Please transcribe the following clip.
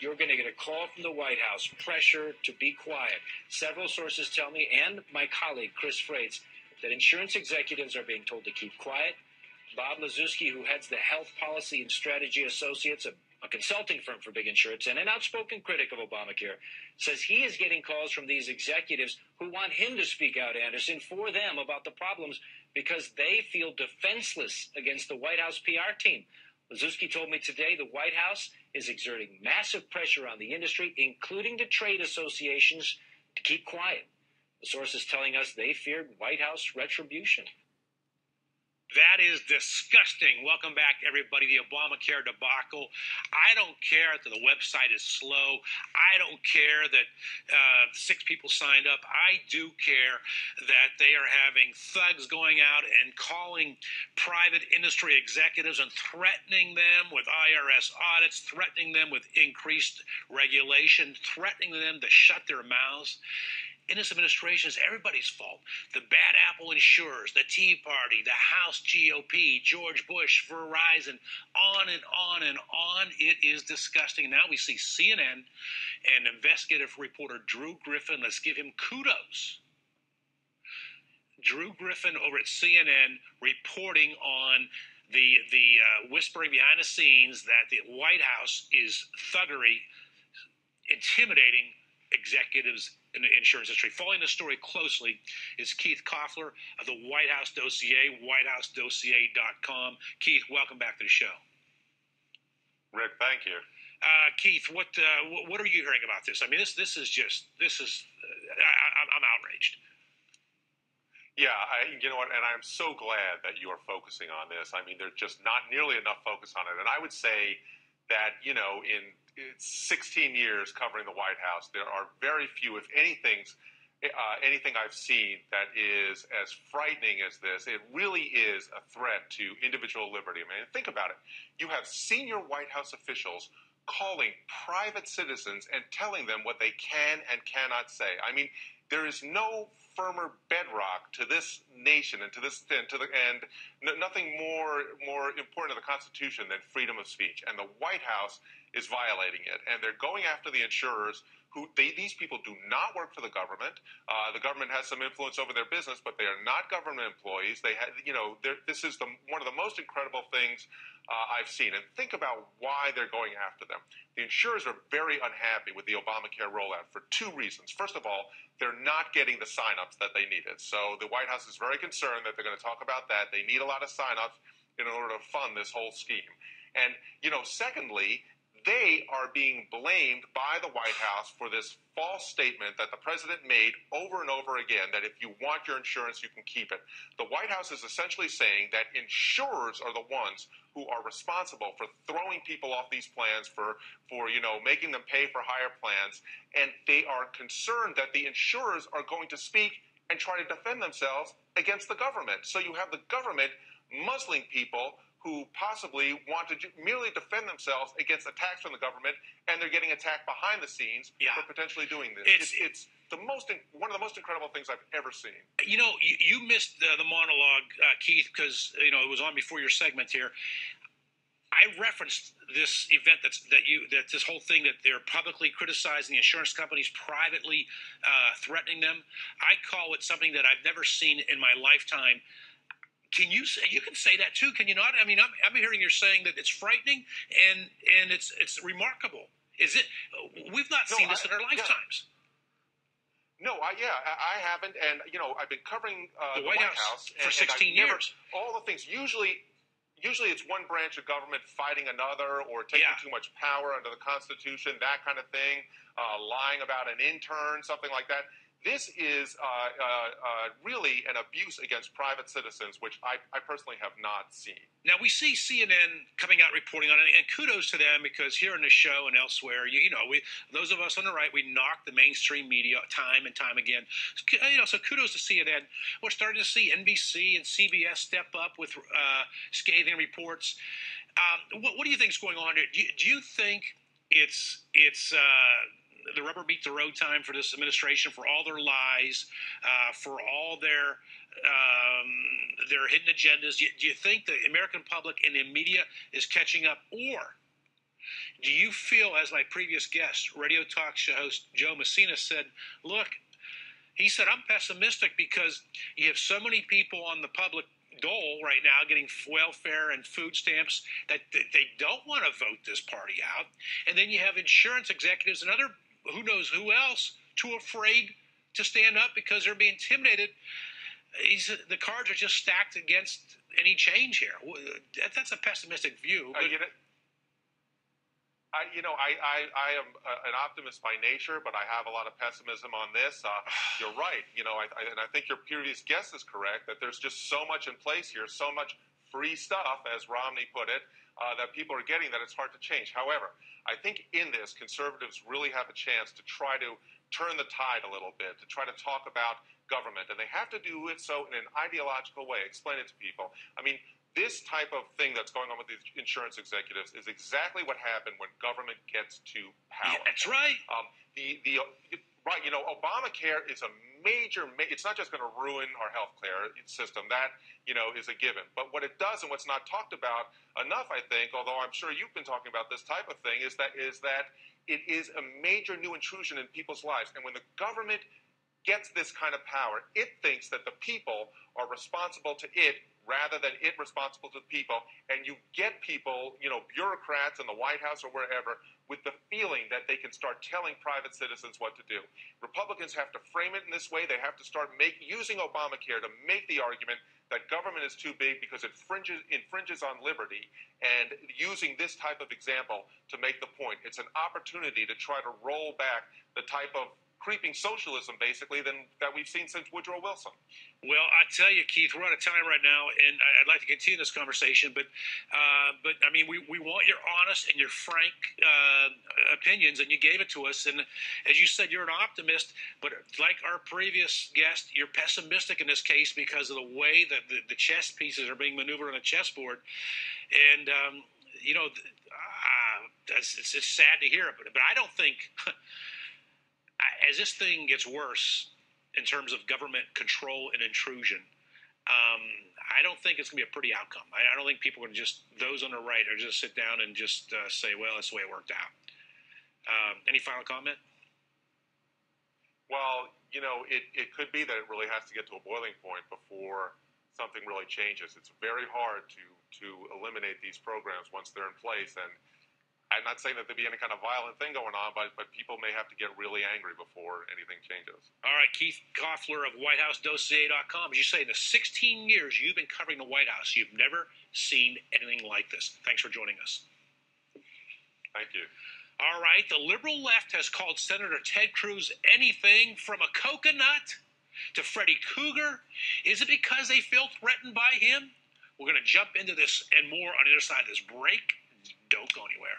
you're going to get a call from the White House, pressure to be quiet. Several sources tell me, and my colleague, Chris Freites, that insurance executives are being told to keep quiet. Bob Lazuski, who heads the Health Policy and Strategy Associates, a consulting firm for big insurance and an outspoken critic of Obamacare, says he is getting calls from these executives who want him to speak out, Anderson, for them about the problems because they feel defenseless against the White House PR team. Lazuski told me today the White House is exerting massive pressure on the industry, including the trade associations, to keep quiet. The source is telling us they feared White House retribution. That is disgusting. Welcome back, everybody. The Obamacare debacle. I don't care that the website is slow. I don't care that 6 people signed up. I do care that they are having thugs going out and calling private industry executives and threatening them with IRS audits, threatening them with increased regulation, threatening them to shut their mouths. In this administration, is everybody's fault. The bad apple insurers, the Tea Party, the House GOP, George Bush, Verizon, on and on and on. It is disgusting. Now we see CNN and investigative reporter Drew Griffin. Let's give him kudos. Drew Griffin over at CNN reporting on the whispering behind the scenes that the White House is thuggery, intimidating executives in the insurance industry. Following the story closely is Keith Koffler of the White House Dossier, whitehousedossier.com. Keith, welcome back to the show. Rick, thank you. Keith, what are you hearing about this? I mean, I'm outraged. Yeah, you know what, and I'm so glad that you are focusing on this. I mean, there's just not nearly enough focus on it. And I would say that, you know, in 16 years covering the White House, there are very few, if anything I've seen that is as frightening as this. It really is a threat to individual liberty. I mean, think about it. You have senior White House officials calling private citizens and telling them what they can and cannot say. I mean, there is no firmer bedrock to this nation and nothing more important to the Constitution than freedom of speech. And the White House is violating it, and they're going after the insurers. These people do not work for the government. The government has some influence over their business, but they are not government employees. This is one of the most incredible things I've seen. And think about why they're going after them. The insurers are very unhappy with the Obamacare rollout for 2 reasons. First of all, they're not getting the signups that they needed. So the White House is very concerned that they're going to talk about that. They need a lot of signups in order to fund this whole scheme. And, secondly, they are being blamed by the White House for this false statement that the president made over and over again, that if you want your insurance, you can keep it. The White House is essentially saying that insurers are the ones who are responsible for throwing people off these plans, for making them pay for higher plans. And they are concerned that the insurers are going to speak and try to defend themselves against the government. So you have the government muzzling people who possibly want to merely defend themselves against attacks from the government, and they're getting attacked behind the scenes for potentially doing this. It's one of the most incredible things I've ever seen. You missed the monologue, Keith, because it was on before your segment here. I referenced this event that this whole thing that they're publicly criticizing the insurance companies, privately threatening them. I call it something that I've never seen in my lifetime. Can you can say that too? Can you not? I mean, I'm hearing you're saying that it's frightening and it's remarkable. Is it? We've not seen this in our lifetimes. No, I haven't, and I've been covering the White House for 16 years. All the things. Usually it's one branch of government fighting another, or taking too much power under the Constitution, that kind of thing. Lying about an intern, something like that. This is really an abuse against private citizens, which I personally have not seen. Now, we see CNN coming out reporting on it, and kudos to them, because here in the show and elsewhere, those of us on the right, we knock the mainstream media time and time again. So kudos to CNN. We're starting to see NBC and CBS step up with scathing reports. What do you think is going on here? Do you think it's the rubber meets the road time for this administration, for all their lies, for all their hidden agendas? Do you think the American public and the media is catching up, or Do you feel, as my previous guest, radio talk show host Joe Messina said, look, he said, I'm pessimistic because you have so many people on the public dole right now getting welfare and food stamps that they don't want to vote this party out. And then you have insurance executives and other who knows who else too afraid to stand up because they're being intimidated. The cards are just stacked against any change here. That's a pessimistic view. But I am an optimist by nature, but I have a lot of pessimism on this. You're right. And I think your previous guess is correct that there's just so much in place here, so much free stuff, as Romney put it, that people are getting that it's hard to change. However, I think in this, conservatives really have a chance to try to turn the tide a little bit, to try to talk about government. And they have to do it so in an ideological way, explain it to people. I mean, this type of thing that's going on with these insurance executives is exactly what happened when government gets to power. Yeah, that's right. Right. Obamacare is a major. It's not just going to ruin our healthcare system. That is a given. But what it does, and what's not talked about enough, I think, although I'm sure you've been talking about this type of thing, is that it is a major new intrusion in people's lives. And when the government gets this kind of power, it thinks that the people are responsible to it rather than it responsible to the people. And you get people, bureaucrats in the White House or wherever, with the feeling that they can start telling private citizens what to do. Republicans have to frame it in this way. They have to start using Obamacare to make the argument that government is too big because it infringes on liberty, and using this type of example to make the point. It's an opportunity to try to roll back the type of creeping socialism, basically, that we've seen since Woodrow Wilson. Well, I tell you, Keith, we're out of time right now, and I'd like to continue this conversation, but I mean, we want your honest and your frank opinions, and you gave it to us. And as you said, you're an optimist, but like our previous guest, you're pessimistic in this case because of the way that the chess pieces are being maneuvered on a chessboard. And it's just sad to hear it, but I don't think. As this thing gets worse in terms of government control and intrusion, I don't think it's going to be a pretty outcome. I don't think people are those on the right are just sit down and just say, well, that's the way it worked out. Any final comment? Well, it could be that it really has to get to a boiling point before something really changes. It's very hard to eliminate these programs once they're in place, and I'm not saying that there'd be any kind of violent thing going on, but people may have to get really angry before anything changes. All right, Keith Koffler of WhiteHouseDossier.com. As you say, in the 16 years you've been covering the White House, you've never seen anything like this. Thanks for joining us. Thank you. All right, the liberal left has called Senator Ted Cruz anything from a coconut to Freddy Cougar. Is it because they feel threatened by him? We're going to jump into this and more on the other side of this break. Don't go anywhere.